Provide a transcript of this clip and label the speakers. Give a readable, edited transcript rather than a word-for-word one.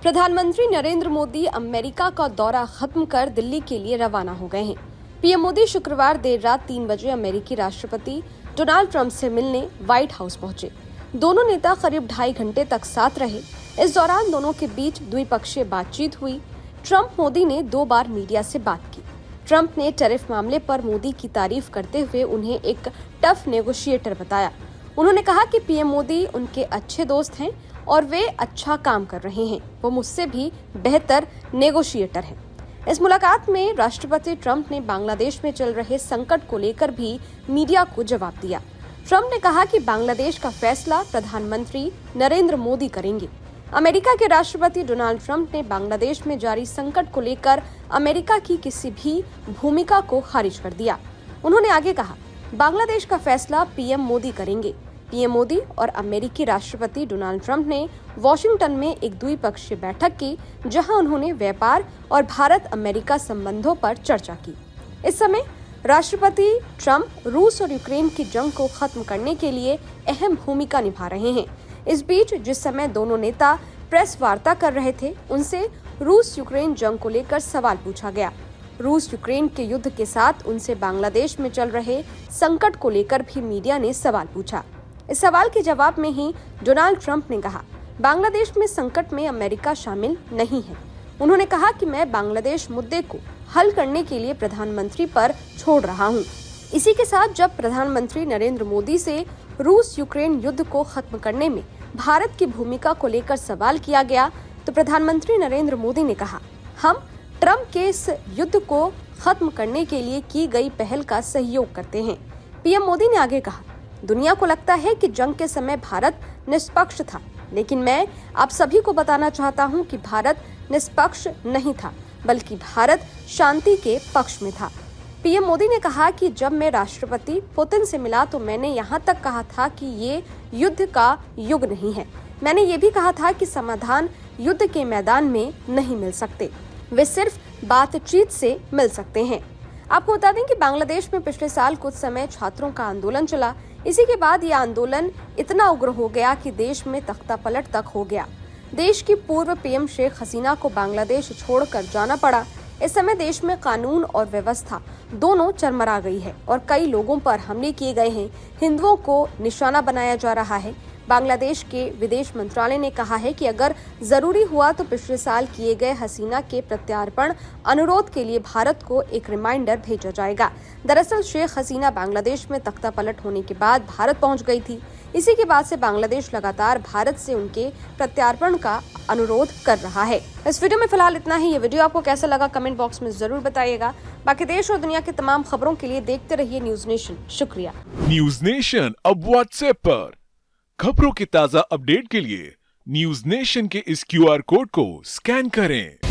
Speaker 1: प्रधानमंत्री नरेंद्र मोदी अमेरिका का दौरा खत्म कर दिल्ली के लिए रवाना हो गए हैं। पीएम मोदी शुक्रवार देर रात 3 बजे अमेरिकी राष्ट्रपति डोनाल्ड ट्रंप से मिलने व्हाइट हाउस पहुंचे। दोनों नेता करीब 2.5 घंटे तक साथ रहे। इस दौरान दोनों के बीच द्विपक्षीय बातचीत हुई। ट्रंप मोदी ने 2 बार मीडिया से बात की। ट्रंप ने टैरिफ मामले पर मोदी की तारीफ करते हुए उन्हें एक टफ नेगोशिएटर बताया। उन्होंने कहा कि पीएम मोदी उनके अच्छे दोस्त हैं और वे अच्छा काम कर रहे हैं। वो मुझसे भी बेहतर नेगोशिएटर हैं। इस मुलाकात में राष्ट्रपति ट्रंप ने बांग्लादेश में चल रहे संकट को लेकर भी मीडिया को जवाब दिया। ट्रंप ने कहा कि बांग्लादेश का फैसला प्रधानमंत्री नरेंद्र मोदी करेंगे। अमेरिका के राष्ट्रपति डोनाल्ड ट्रंप ने बांग्लादेश में जारी संकट को लेकर अमेरिका की किसी भी भूमिका को खारिज कर दिया। उन्होंने आगे कहा, बांग्लादेश का फैसला पीएम मोदी करेंगे। पीएम मोदी और अमेरिकी राष्ट्रपति डोनाल्ड ट्रंप ने वॉशिंगटन में एक द्विपक्षीय बैठक की, जहां उन्होंने व्यापार और भारत अमेरिका संबंधों पर चर्चा की। इस समय राष्ट्रपति ट्रंप रूस और यूक्रेन की जंग को खत्म करने के लिए अहम भूमिका निभा रहे हैं। इस बीच जिस समय दोनों नेता प्रेस वार्ता कर रहे थे, उनसे रूस यूक्रेन जंग को लेकर सवाल पूछा गया। रूस यूक्रेन के युद्ध के साथ उनसे बांग्लादेश में चल रहे संकट को लेकर भी मीडिया ने सवाल पूछा। इस सवाल के जवाब में ही डोनाल्ड ट्रंप ने कहा, बांग्लादेश में संकट में अमेरिका शामिल नहीं है। उन्होंने कहा कि मैं बांग्लादेश मुद्दे को हल करने के लिए प्रधानमंत्री पर छोड़ रहा हूं। इसी के साथ जब प्रधानमंत्री नरेंद्र मोदी से रूस यूक्रेन युद्ध को खत्म करने में भारत की भूमिका को लेकर सवाल किया गया, तो प्रधानमंत्री नरेंद्र मोदी ने कहा, हम ट्रंप के इस युद्ध को खत्म करने के लिए की गई पहल का सहयोग करते हैं। पीएम मोदी ने आगे कहा, दुनिया को लगता है कि जंग के समय भारत निष्पक्ष था, लेकिन मैं आप सभी को बताना चाहता हूं कि भारत निष्पक्ष नहीं था, बल्कि भारत शांति के पक्ष में था। पीएम मोदी ने कहा कि जब मैं राष्ट्रपति पुतिन से मिला तो मैंने यहां तक कहा था कि ये युद्ध का युग नहीं है। मैंने ये भी कहा था कि समाधान युद्ध के मैदान में नहीं मिल सकते, वे सिर्फ बातचीत से मिल सकते हैं। आपको बता दें कि बांग्लादेश में पिछले साल कुछ समय छात्रों का आंदोलन चला। इसी के बाद यह आंदोलन इतना उग्र हो गया कि देश में तख्तापलट तक हो गया। देश की पूर्व पीएम शेख हसीना को बांग्लादेश छोड़कर जाना पड़ा। इस समय देश में कानून और व्यवस्था दोनों चरमरा गई है और कई लोगों पर हमले किए गए हैं। हिंदुओं को निशाना बनाया जा रहा है। बांग्लादेश के विदेश मंत्रालय ने कहा है कि अगर जरूरी हुआ तो पिछले साल किए गए हसीना के प्रत्यार्पण अनुरोध के लिए भारत को एक रिमाइंडर भेजा जाएगा। दरअसल शेख हसीना बांग्लादेश में तख्तापलट होने के बाद भारत पहुंच गई थी। इसी के बाद से बांग्लादेश लगातार भारत से उनके प्रत्यार्पण का अनुरोध कर रहा है। इस वीडियो में फिलहाल इतना ही। ये वीडियो आपको कैसा लगा कमेंट बॉक्स में जरूर बताइएगा। बाकी देश और दुनिया की तमाम खबरों के लिए देखते रहिए न्यूज नेशन। शुक्रिया।
Speaker 2: न्यूज नेशन अब व्हाट्सएप पर खबरों के ताजा अपडेट के लिए न्यूज नेशन के इस QR कोड को स्कैन करें।